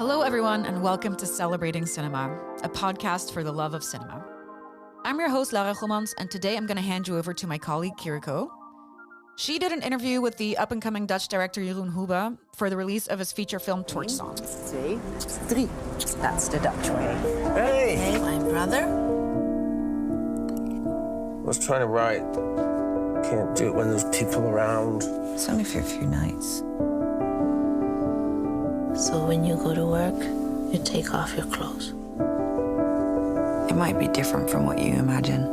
Hello, everyone, and welcome to Celebrating Cinema, a podcast for the love of cinema. I'm your host, Lara Gommans, and today I'm going to hand you over to my colleague, Kiriko. She did an interview with the up-and-coming Dutch director Jeroen Houben for the release of his feature film Torch Song. 2, 3. That's the Dutch way. Hey! My brother? I was trying to write. Can't do it when there's people around. It's only for a few nights. So when you go to work, you take off your clothes. It might be different from what you imagine.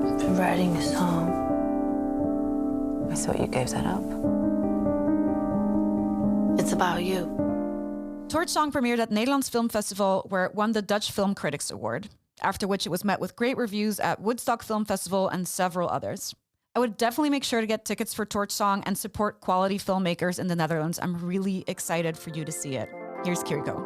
I've been writing a song. I thought you gave that up. It's about you. Torch Song premiered at Nederlands Film Festival, where it won the Dutch Film Critics Award, after which it was met with great reviews at Woodstock Film Festival and several others. I would definitely make sure to get tickets for Torch Song and support quality filmmakers in the Netherlands. I'm really excited for you to see it. Here's Kiriko.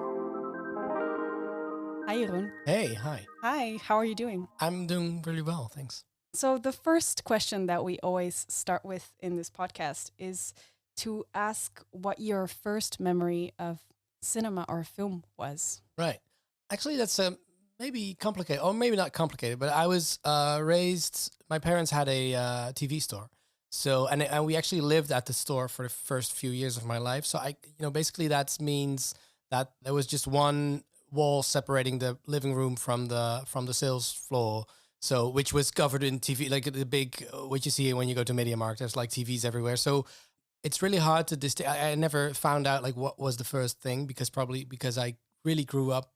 Hi, Jeroen. Hey, hi. Hi, how are you doing? I'm doing really well, thanks. So the first question that we always start with in this podcast is to ask what your first memory of cinema or film was. Right. Actually, that's maybe complicated, or maybe not complicated, but I was raised, my parents had a TV store. So, and we actually lived at the store for the first few years of my life. So basically that means that there was just one wall separating the living room from the sales floor. So, which was covered in TV, like the big, what you see when you go to MediaMarkt, there's like TVs everywhere. So it's really hard to I never found out like what was the first thing because I really grew up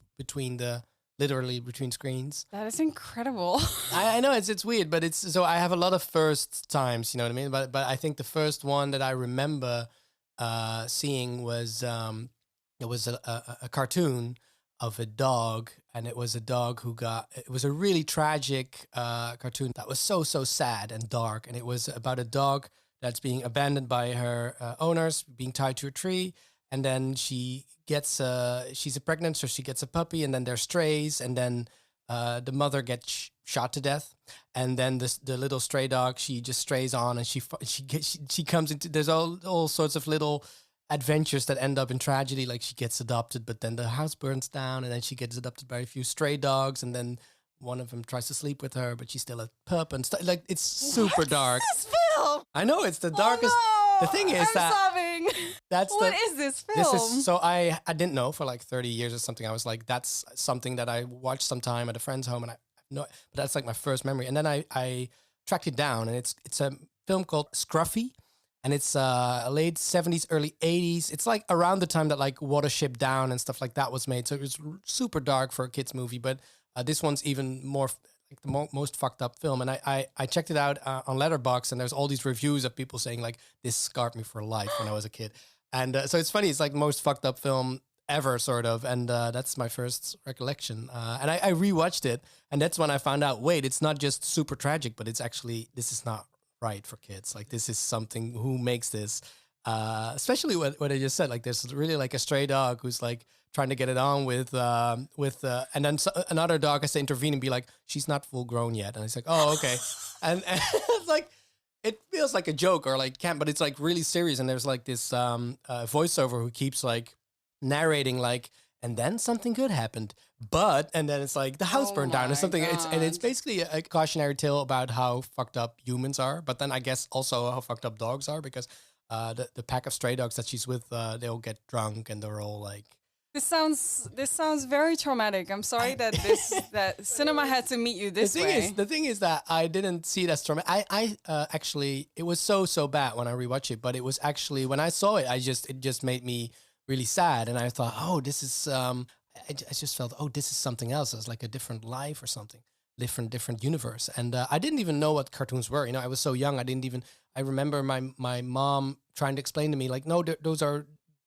literally between screens. That is incredible. I know it's weird, but so I have a lot of first times, you know what I mean? But I think the first one that I remember seeing was it was a cartoon of a dog, and it was a dog it was a really tragic cartoon that was so sad and dark, and it was about a dog that's being abandoned by her owners, being tied to a tree. And then she gets she's pregnant, so she gets a puppy, and then there's strays, and then the mother gets shot to death, and then the little stray dog, she just strays on, and she comes into, there's all sorts of little adventures that end up in tragedy, like she gets adopted, but then the house burns down, and then she gets adopted by a few stray dogs, and then one of them tries to sleep with her, but she's still a pup, and like it's super dark. This film? I know it's the darkest. Oh, no! The thing is I'm sobbing. What is this film? So I didn't know for like 30 years or something. I was like, that's something that I watched sometime at a friend's home, and but that's like my first memory. And then I tracked it down, and it's a film called Scruffy, and it's late 70s, early 80s. It's like around the time that like Watership Down and stuff like that was made. So it was super dark for a kids movie, but this one's even more like the most fucked up film. And I checked it out on Letterboxd, and there's all these reviews of people saying like, this scarred me for life when I was a kid. And so it's funny, it's like most fucked up film ever, sort of. And that's my first recollection. And I rewatched it, and that's when I found out, wait, it's not just super tragic, but it's actually, this is not right for kids. Like, this is something, who makes this? Especially what I just said, like there's really like a stray dog who's like trying to get it on with and then another dog has to intervene and be like, she's not full grown yet. And it's like, oh, okay. and it's like, it feels like a joke or like but it's like really serious. And there's like this voiceover who keeps like narrating like, and then something good happened, and then it's like the house burned down or something. It's basically a cautionary tale about how fucked up humans are, but then I guess also how fucked up dogs are, because the pack of stray dogs that she's with, they all get drunk and they're all like. This sounds very traumatic. I'm sorry that cinema had to meet you this way. The thing is that I didn't see it as traumatic. I actually, it was so bad when I rewatched it, but it was actually, when I saw it, it just made me really sad. And I thought, oh, this is, I just felt, oh, this is something else. It's like a different life or something. Different universe. And I didn't even know what cartoons were. You know, I was so young. I remember my mom trying to explain to me like, no,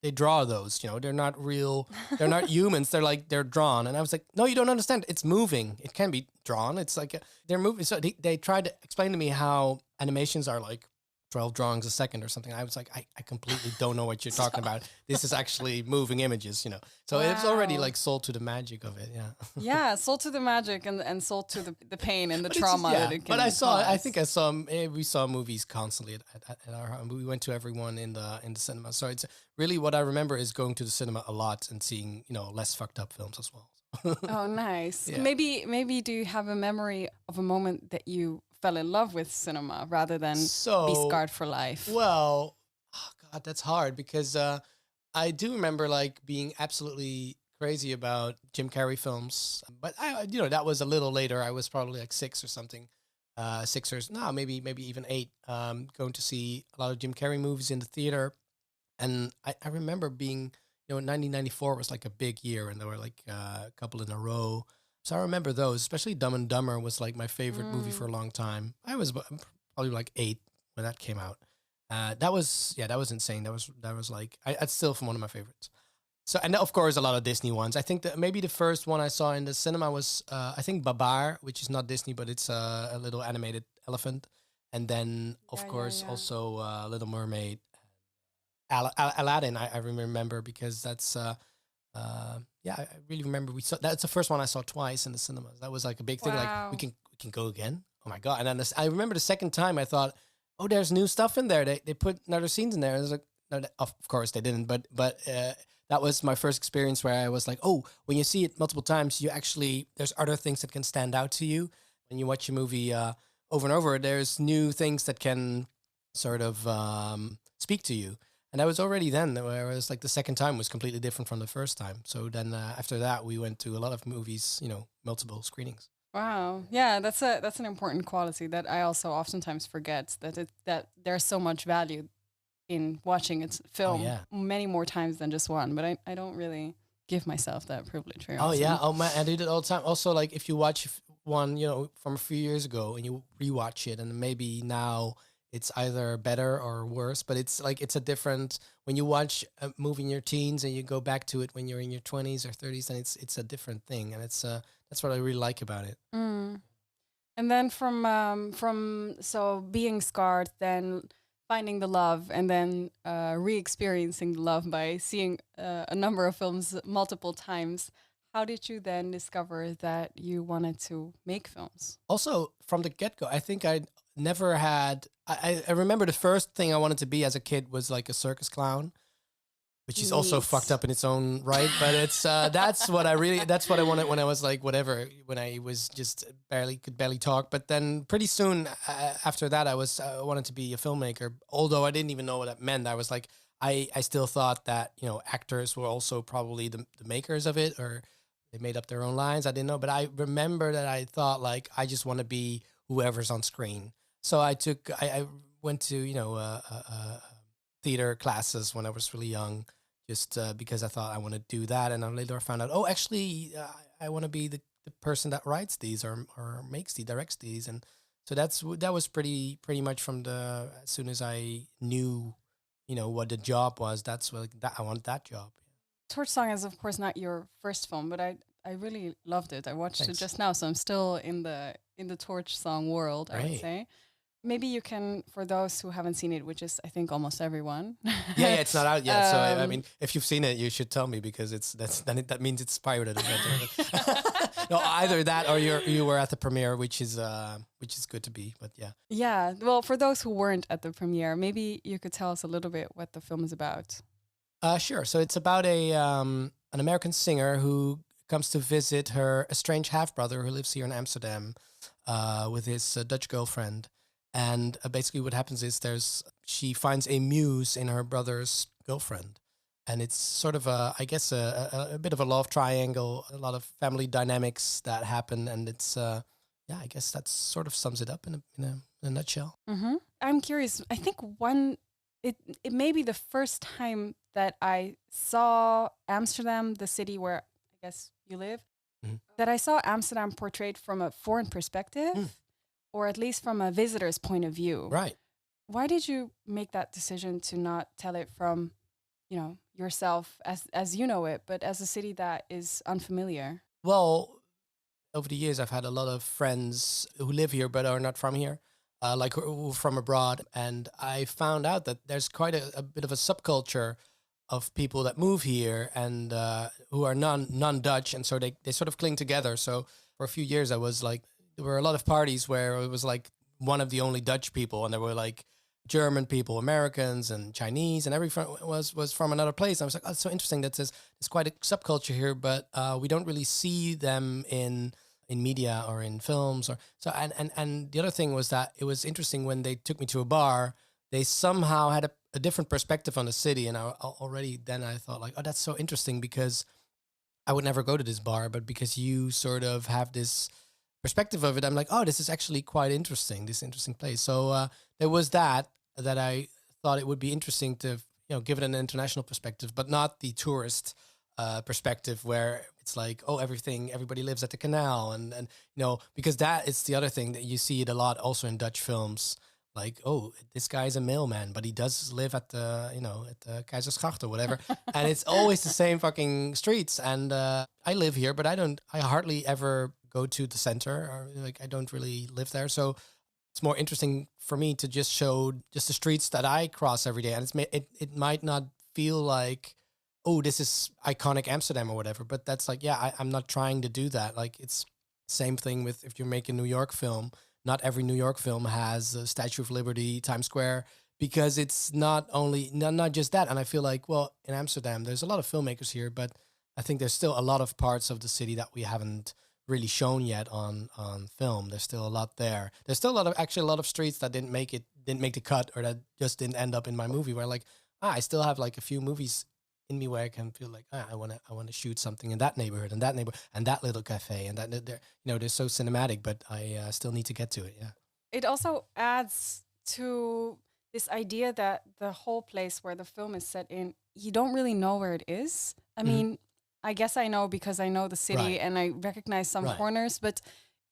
they draw those, you know, they're not real. They're not humans. They're drawn. And I was like, no, you don't understand. It's moving. It can be drawn. It's like, they're moving. So they tried to explain to me how animations are like 12 drawings a second or something. I was like, I completely don't know what you're talking about. This is actually moving images, you know. So it's already Wow. like sold to the magic of it. Yeah. Yeah, sold to the magic and sold to the pain and the But it's trauma just- that it can But I cause. think we saw movies constantly at our home. We went to everyone in the cinema. So it's really what I remember is going to the cinema a lot and seeing, you know, less fucked up films as well. Oh, nice. Yeah. Maybe do you have a memory of a moment that you fell in love with cinema rather than So be scarred for life? Well, oh God, that's hard because I do remember like being absolutely crazy about Jim Carrey films, but you know, that was a little later. I was probably like 6 or something, 6 or no, maybe even 8. Going to see a lot of Jim Carrey movies in the theater, and I remember being, you know, 1994 was like a big year, and there were like a couple in a row. So I remember those, especially Dumb and Dumber was like my favorite movie for a long time. I was probably like 8 when that came out. That was insane. That was like it's still from one of my favorites. So, and of course a lot of Disney ones. I think that maybe the first one I saw in the cinema was I think Babar, which is not Disney, but it's a little animated elephant. And then of course also Little Mermaid, Aladdin. I remember because that's I really remember we saw that's the first one I saw twice in the cinemas. That was like a big thing. Wow. Like we can go again. Oh my God! And then I remember the second time I thought, oh, there's new stuff in there. They put another scenes in there. I was like, no, of course they didn't. But that was my first experience where I was like, oh, when you see it multiple times, you actually there's other things that can stand out to you when you watch a movie over and over. There's new things that can sort of speak to you. And I was already then, where it was like the second time was completely different from the first time. So then after that, we went to a lot of movies, you know, multiple screenings. Wow. Yeah, that's an important quality that I also oftentimes forget, that there's so much value in watching a film many more times than just one. But I don't really give myself that privilege very often. Oh yeah. Oh man, I do it all the time. Also, like if you watch one, you know, from a few years ago and you rewatch it, and maybe now it's either better or worse, but it's like it's a different when you watch a movie in your teens and you go back to it when you're in your 20s or 30s, and it's a different thing, and it's that's what I really like about it. Mm. And then from so being scarred, then finding the love, and then re-experiencing the love by seeing a number of films multiple times. How did you then discover that you wanted to make films? Also, from the get-go, I think I never had... I remember the first thing I wanted to be as a kid was like a circus clown, which is also fucked up in its own right. But it's that's what I wanted when I was like whatever, when I was just could barely talk. But then pretty soon after that, I wanted to be a filmmaker. Although I didn't even know what that meant. I was like, I still thought that, you know, actors were also probably the makers of it, or they made up their own lines. I didn't know, but I remember that I thought like I just want to be whoever's on screen. So I went to, you know, theater classes when I was really young, just because I thought I want to do that. And then later I found out, oh, actually, I want to be the person that writes these or directs these. And so that was pretty much from as soon as I knew, you know, what the job was. That's what I wanted that job. Torch Song is of course not your first film, but I really loved it. I watched Thanks. it just now, so I'm still in the Torch Song world. I would Great. say. Maybe you can, for those who haven't seen it, which is I think almost everyone. Yeah, it's not out yet. So I mean, if you've seen it, you should tell me, because that means it's pirated. No, either that or you were at the premiere, which is good to be. But yeah. Yeah. Well, for those who weren't at the premiere, maybe you could tell us a little bit what the film is about. Sure. So it's about an American singer who comes to visit her estranged half brother who lives here in Amsterdam with his Dutch girlfriend. And basically what happens is she finds a muse in her brother's girlfriend. And it's sort of I guess a bit of a love triangle, a lot of family dynamics that happen. And it's, I guess that sort of sums it up in a nutshell. Mm-hmm. I'm curious. I think it may be the first time that I saw Amsterdam, the city where I guess you live, that I saw Amsterdam portrayed from a foreign perspective. Or at least from a visitor's point of view. Right. Why did you make that decision to not tell it from, you know, yourself as you know it, but as a city that is unfamiliar? Well, over the years, I've had a lot of friends who live here but are not from here. like who are from abroad. And I found out that there's quite a bit of a subculture of people that move here and who are non-Dutch. And so they sort of cling together. So for a few years, I was like, there were a lot of parties where it was like one of the only Dutch people. And there were like German people, Americans and Chinese, and everyone was from another place. I was like, oh, it's so interesting that there's quite a subculture here, but we don't really see them in media or in films or so. And the other thing was that it was interesting when they took me to a bar, they somehow had a different perspective on the city. And I already then I thought like, oh, that's so interesting because I would never go to this bar, but because you sort of have this perspective of it, I'm like, oh, this is actually quite interesting, this interesting place. So there was that I thought it would be interesting to, give it an international perspective, but not the tourist perspective where it's like, oh, everybody lives at the canal. And because that is the other thing that you see it a lot also in Dutch films. Like, oh, this guy's a mailman, but he does live at the, at the Keizersgracht or whatever. And it's always the same fucking streets. And I live here, but I hardly ever go to the center, or like I don't really live there. So it's more interesting for me to just show just the streets that I cross every day. And it might not feel like, oh, this is iconic Amsterdam or whatever, but that's like, yeah, I'm not trying to do that. Like it's same thing with if you make a New York film. Not every New York film has a Statue of Liberty, Times Square, because it's not just that. And I feel like, well, in Amsterdam, there's a lot of filmmakers here, but I think there's still a lot of parts of the city that we haven't really shown yet on film. There's still a lot there. There's still a lot of streets that didn't make the cut, or that just didn't end up in my movie, where like, I still have like a few movies in me where I can feel like I want to shoot something in that neighborhood and that little cafe and that they're so cinematic, but I still need to get to it. Yeah. It also adds to this idea that the whole place where the film is set in, you don't really know where it is. I mean, I guess I know because I know the city, Right. and I recognize some Right. corners, but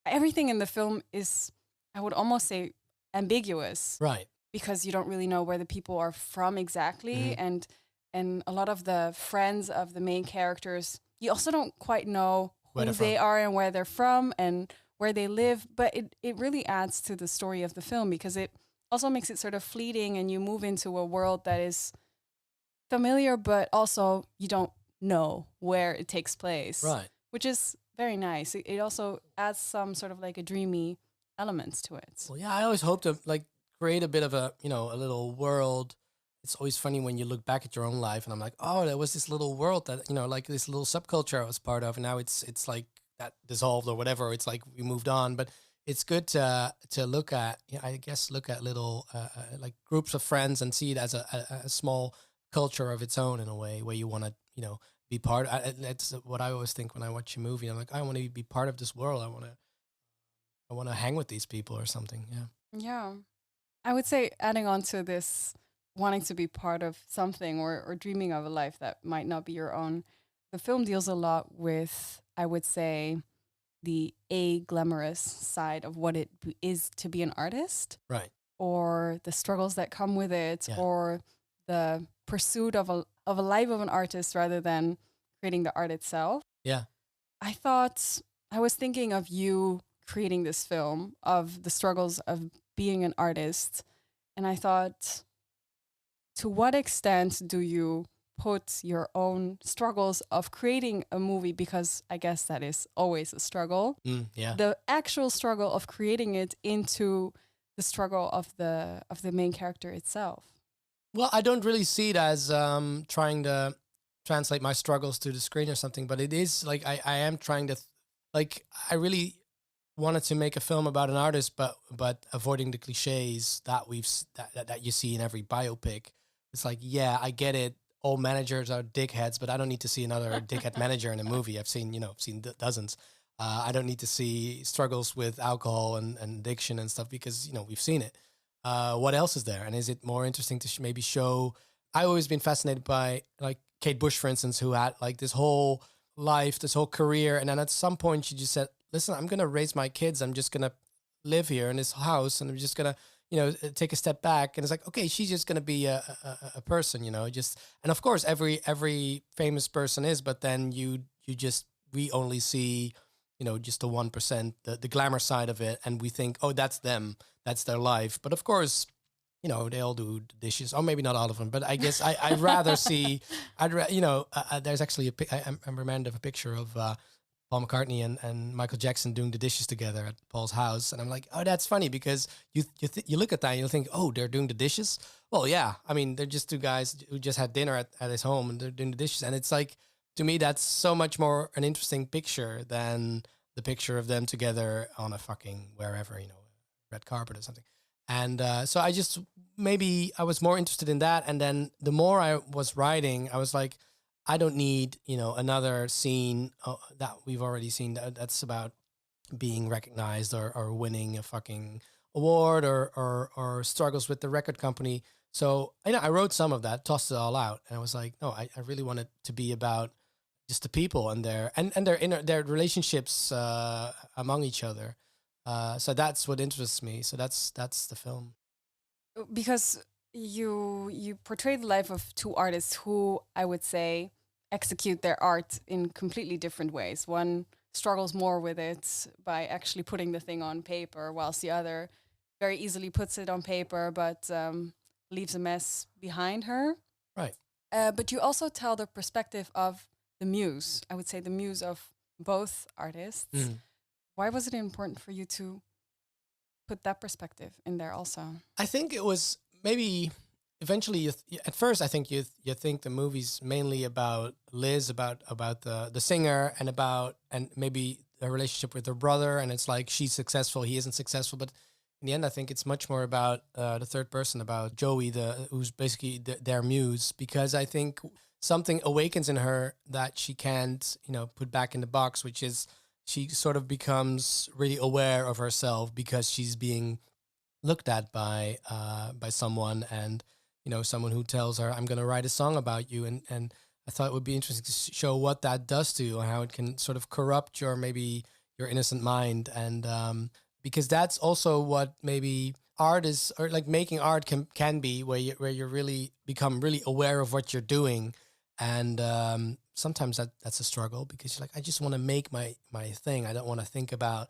everything in the film is, I would almost say, ambiguous, Right. because you don't really know where the people are from exactly, and a lot of the friends of the main characters, you also don't quite know Where who they're they from. are and where they're from and where they live. But it really adds to the story of the film, because it also makes it sort of fleeting, and you move into a world that is familiar, but also you don't know where it takes place, Right. which is very nice. It also adds some sort of like a dreamy elements to it. Well, yeah, I always hope to like create a bit of a little world. It's always funny when you look back at your own life, and I'm like, oh, there was this little world that like this little subculture I was part of, and now it's like that dissolved or whatever. It's like we moved on, but it's good to look at, I guess, look at little like groups of friends and see it as a small culture of its own in a way, where you want to be part. That's what I always think when I watch a movie. I'm like, I want to be part of this world. I want to hang with these people or something. Yeah. Yeah. I would say, adding on to this, wanting to be part of something, or dreaming of a life that might not be your own, the film deals a lot with, I would say, the glamorous side of what it is to be an artist, Right. or the struggles that come with it, Yeah. or the pursuit of a life of an artist rather than creating the art itself. Yeah. I was thinking of you creating this film, of the struggles of being an artist, and I thought, to what extent do you put your own struggles of creating a movie, because I guess that is always a struggle, Yeah. the actual struggle of creating it, into the struggle of the main character itself? Well, I don't really see it as trying to translate my struggles to the screen or something, but it is like I am trying to I really wanted to make a film about an artist, but avoiding the clichés that that you see in every biopic. It's like, yeah, I get it. All managers are dickheads, but I don't need to see another dickhead manager in a movie. I've seen dozens. I don't need to see struggles with alcohol and addiction and stuff, because we've seen it. What else is there? And is it more interesting to maybe show? I've always been fascinated by like Kate Bush, for instance, who had like this whole life, this whole career, and then at some point she just said, "Listen, I'm gonna raise my kids. I'm just gonna live here in this house, and I'm just gonna." Take a step back, and it's like, okay, she's just gonna be a person, just, and of course every famous person is, but then we only see just the 1%, the glamour side of it, and we think, oh, that's them, that's their life. But of course, they all do the dishes, or maybe not all of them. But I guess I'd rather see, there's actually I'm reminded of a picture of Paul McCartney and Michael Jackson doing the dishes together at Paul's house, and I'm like, oh, that's funny, because you look at that and you think, oh, they're doing the dishes. Well, yeah, I mean, they're just two guys who just had dinner at his home and they're doing the dishes, and it's like, to me, that's so much more an interesting picture than the picture of them together on a fucking wherever, red carpet or something. And so maybe I was more interested in that. And then the more I was writing, I was like, I don't need, another scene that we've already seen that's about being recognized or winning a fucking award or struggles with the record company. So I wrote some of that, tossed it all out. And I was like, no, I really want it to be about just the people and their relationships among each other. So that's what interests me. So that's the film. Because you portray the life of two artists who, I would say, execute their art in completely different ways. One struggles more with it by actually putting the thing on paper, whilst the other very easily puts it on paper, but leaves a mess behind her. Right. But you also tell the perspective of the muse, I would say the muse of both artists. Mm. Why was it important for you to put that perspective in there also? I think it was maybe eventually, at first, I think you think the movie's mainly about Liz, about the singer, and maybe a relationship with her brother, and it's like she's successful, he isn't successful, but in the end, I think it's much more about the third person, about Joey, who's basically their muse, because I think something awakens in her that she can't, put back in the box, which is she sort of becomes really aware of herself because she's being looked at by someone, and someone who tells her, "I'm going to write a song about you," and I thought it would be interesting to show what that does to you and how it can sort of corrupt your innocent mind, and because that's also what maybe art is, or like making art can be, where you really become really aware of what you're doing. And sometimes that's a struggle, because you're like, I just want to make my thing. I don't want to think about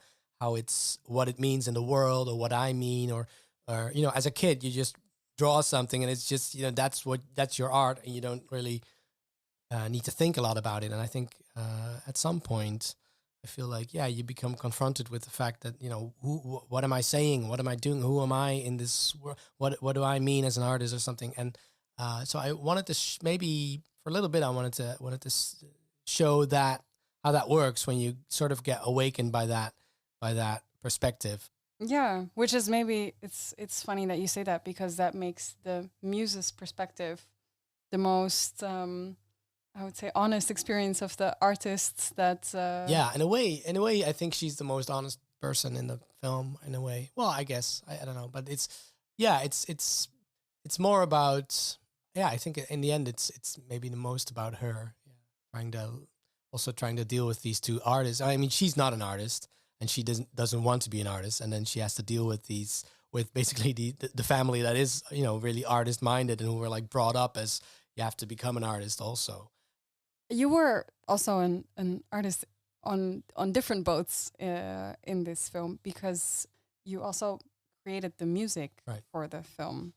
what it means in the world, or what I mean, or as a kid, you just draw something and it's just, that's your art, and you don't really need to think a lot about it. And I think at some point, I feel like, you become confronted with the fact that, what am I saying? What am I doing? Who am I in this world? What do I mean as an artist or something? And so I wanted to maybe for a little bit, I wanted to show that how that works when you sort of get awakened by that perspective. Yeah, which is maybe it's funny that you say that, because that makes the muse's perspective the most I would say honest experience of the artists. That in a way, I think she's the most honest person in the film. In a way, well, I guess I don't know, but it's more about. Yeah, I think in the end, it's maybe the most about her, trying to deal with these two artists. I mean, she's not an artist, and she doesn't want to be an artist, and then she has to deal with basically the family that is really artist minded, and who were like brought up as you have to become an artist also. You were also an artist on different boats in this film, because you also created the music for the film.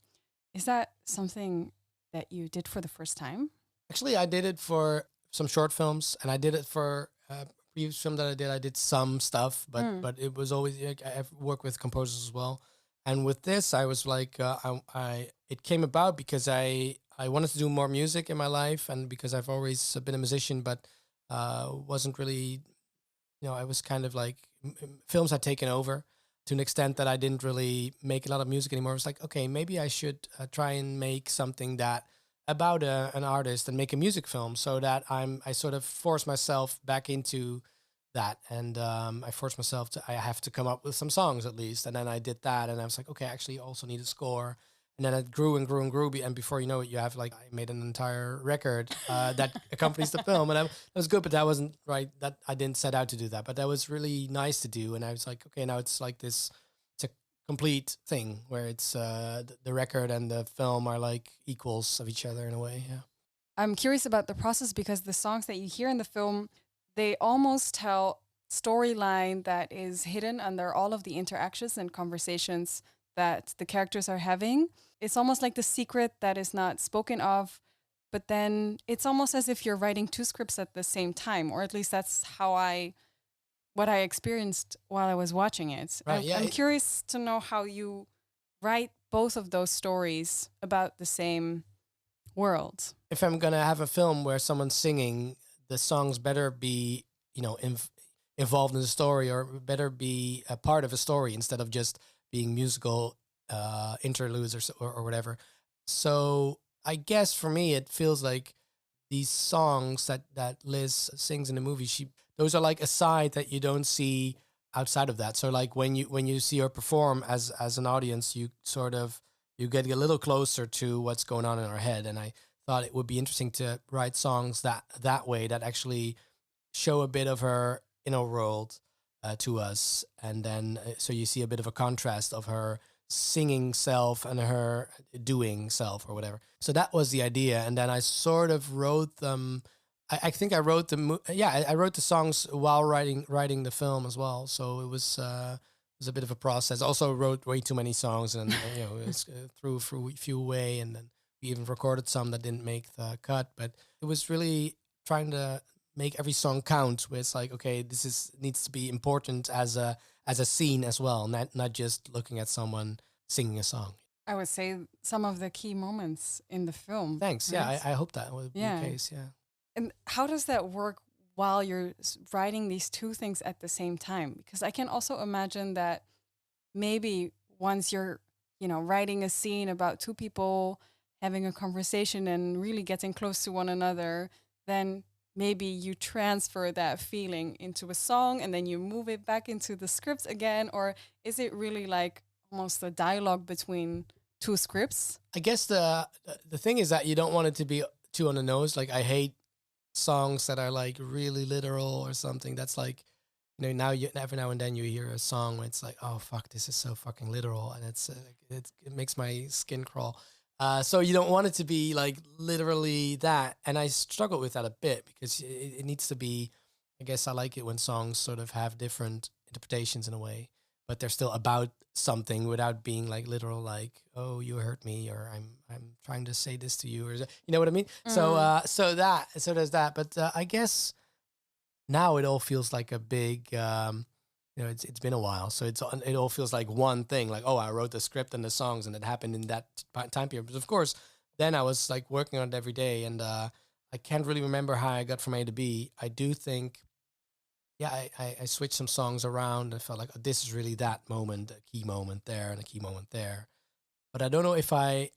Is that something that you did for the first time? Actually, I did it for some short films, and I did it for a previous film that I did. I did some stuff, but it was always, I've worked with composers as well. And with this, I was like, it came about because I wanted to do more music in my life, and because I've always been a musician, but wasn't really, I was kind of like, films had taken over to an extent that I didn't really make a lot of music anymore. It was like, okay, maybe I should try and make something that about an artist and make a music film, so that I sort of force myself back into that. And I forced myself I have to come up with some songs at least. And then I did that, and I was like, okay, I actually also need a score. And then it grew and grew and grew. And before you know it, you have I made an entire record that accompanies the film. And that was good, but that wasn't right. That I didn't set out to do that, but that was really nice to do. And I was like, okay, now it's like this, it's a complete thing where it's the record and the film are like equals of each other in a way. Yeah. I'm curious about the process, because the songs that you hear in the film, they almost tell storyline that is hidden under all of the interactions and conversations that the characters are having. It's almost like the secret that is not spoken of, but then it's almost as if you're writing two scripts at the same time, or at least that's what I experienced while I was watching it. Right, I'm curious to know how you write both of those stories about the same world. If I'm gonna have a film where someone's singing, the songs better be, involved in the story, or better be a part of a story instead of just being musical interludes or whatever. So I guess for me, it feels like these songs that Liz sings in the movie, those are like a side that you don't see outside of that. So like when you see her perform as an audience, you get a little closer to what's going on in her head. And I thought it would be interesting to write songs that way, that actually show a bit of her inner world to us. And then so you see a bit of a contrast of her singing self and her doing self or whatever. So that was the idea. And then I sort of wrote them. I think I wrote I wrote the songs while writing the film as well. So it was a bit of a process. Also wrote way too many songs, and it threw a few away, and then we even recorded some that didn't make the cut. But it was really trying to make every song count. Where it's like, okay, needs to be important as a scene as well, not just looking at someone singing a song. I would say some of the key moments in the film. Thanks. Right? Yeah, I hope that would be the case. Yeah. And how does that work while you're writing these two things at the same time? Because I can also imagine that maybe once you're, writing a scene about two people having a conversation and really getting close to one another, then maybe you transfer that feeling into a song and then you move it back into the script again? Or is it really like almost a dialogue between two scripts? I guess the thing is that you don't want it to be too on the nose. Like, I hate songs that are like really literal or something. That's like, every now and then you hear a song where it's like, oh fuck, this is so fucking literal, and it makes my skin crawl. So you don't want it to be like literally that, and I struggle with that a bit because it needs to be. I guess I like it when songs sort of have different interpretations in a way, but they're still about something without being like literal, like, oh, you hurt me, or I'm trying to say this to you, or you know what I mean? So there's that. But I guess now it all feels like a big, it's been a while, so it all feels like one thing. Like, oh, I wrote the script and the songs, and it happened in that time period. But of course, then I was like working on it every day, and I can't really remember how I got from A to B. I do think. Yeah, I switched some songs around. I felt like, oh, this is really that moment, a key moment there and a key moment there. But I don't know if I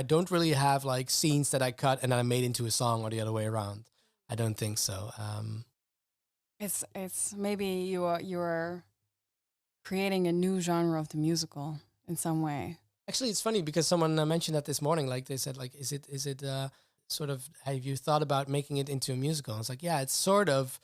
don't really have like scenes that I cut and then I made into a song, or the other way around. I don't think so. It's maybe you are creating a new genre of the musical in some way. Actually, it's funny because someone mentioned that this morning. Like, they said, like, is it sort of, have you thought about making it into a musical? And it's like, yeah, it's sort of.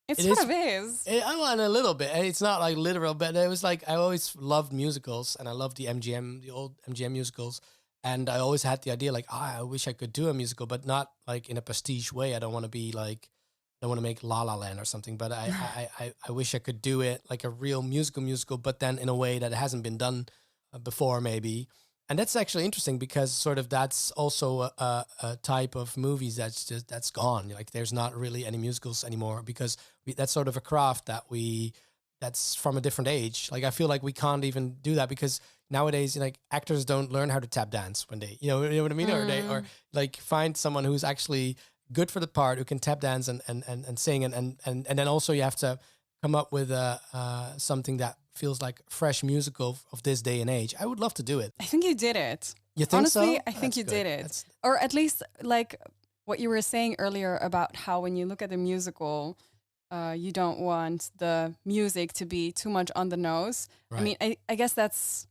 It sort of is. I want a little bit. It's not like literal, but it was like, I always loved musicals, and I loved the old MGM musicals. And I always had the idea like, I wish I could do a musical, but not like in a prestige way. I don't want to be like, I don't want to make La La Land or something, but I wish I could do it like a real musical, but then in a way that it hasn't been done before maybe. And that's actually interesting because sort of that's also a type of movies that's gone. Like, there's not really any musicals anymore because that's sort of a craft that's from a different age. Like, I feel like we can't even do that because nowadays, like, actors don't learn how to tap dance when they, you know what I mean? Or like find someone who's actually good for the part, who can tap dance and sing. And then also you have to come up with something that feels like fresh musical of this day and age. I would love to do it. I think you did it. You think Honestly, so? I think That's you good. did it. Or at least like what you were saying earlier about how when you look at the musical, you don't want the music to be too much on the nose. Right. I mean, I guess that's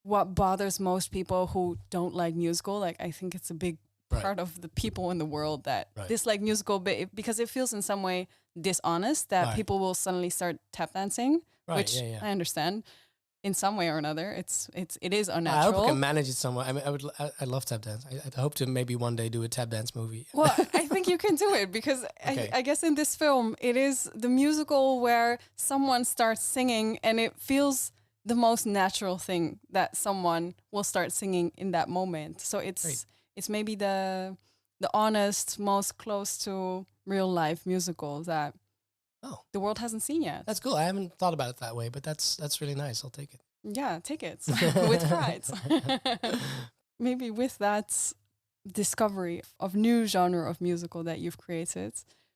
what bothers most people who don't like musical. Like, I think it's a big part of the people in the world that dislike musical because it feels in some way dishonest that people will suddenly start tap dancing, which I understand. in some way or another. It is I hope unnatural. I can manage it somewhere. I mean, I love tap dance. I hope to maybe one day do a tap dance movie. Well, I think you can do it because Okay. I guess in this film, it is the musical where someone starts singing and it feels the most natural thing that someone will start singing in that moment. So Great. it's maybe the honest, most close to real life musical that the world hasn't seen yet. That's cool. I haven't thought about it that way, but that's really nice. I'll take it. Yeah, tickets with pride. Maybe with that discovery of new genre of musical that you've created,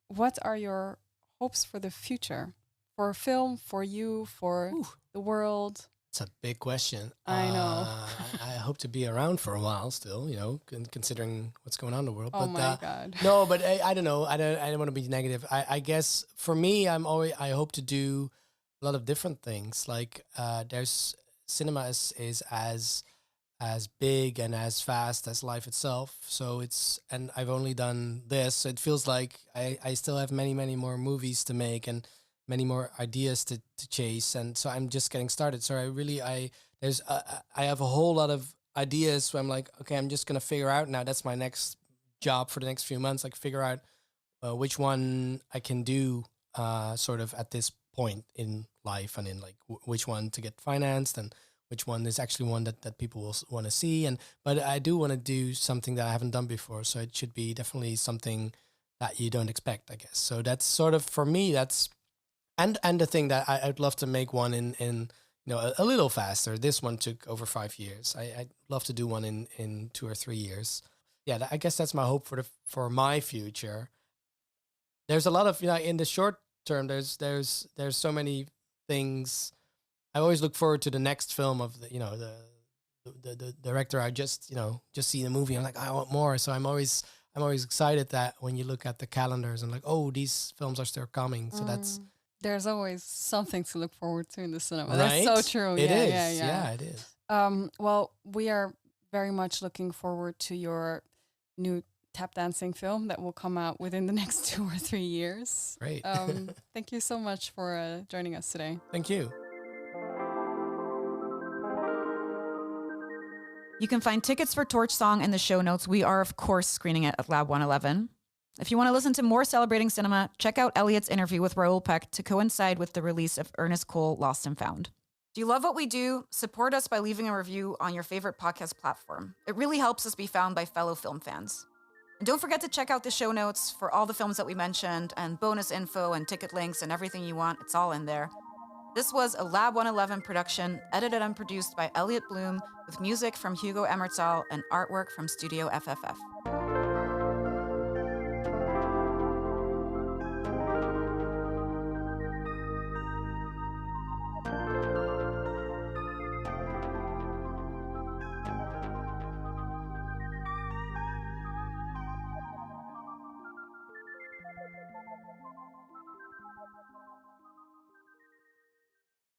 what are your hopes for the future? For film, for you, for the world? It's a big question. I know. I hope to be around for a while still, considering what's going on in the world. Oh but, my God. No, but I don't know. I don't want to be negative. I guess for me, I hope to do a lot of different things. Like there's cinema is as big and as fast as life itself. So and I've only done this. So it feels like I still have many, many more movies to make and many more ideas to chase. And so I'm just getting started. So I have a whole lot of ideas where I'm like, okay, I'm just going to figure out now. That's my next job for the next few months. Like figure out which one I can do sort of at this point in life and in like which one to get financed and which one is actually one that people will want to see. But I do want to do something that I haven't done before. So it should be definitely something that you don't expect, I guess. So that's sort of, for me, that's, and the thing that I'd love to make one in a little faster. This one took over 5 years. I'd love to do one in 2 or 3 years. Yeah, I guess that's my hope for my future. There's a lot of, in the short term, there's so many things. I always look forward to the next film of the director. I just see the movie. I'm like, I want more. So I'm always excited that when you look at the calendars and like, oh, these films are still coming. So There's always something to look forward to in the cinema. Right? That's so true. It is. Yeah, It is. Well, we are very much looking forward to your new tap dancing film that will come out within the next 2 or 3 years. Great. Thank you so much for joining us today. Thank you. You can find tickets for Torch Song in the show notes. We are, of course, screening it at Lab 111. If you want to listen to more Celebrating Cinema, check out Elliot's interview with Raoul Peck to coincide with the release of Ernest Cole, Lost and Found. Do you love what we do? Support us by leaving a review on your favorite podcast platform. It really helps us be found by fellow film fans. And don't forget to check out the show notes for all the films that we mentioned and bonus info and ticket links and everything you want. It's all in there. This was a Lab 111 production, edited and produced by Elliot Bloom, with music from Hugo Emmertal and artwork from Studio FFF.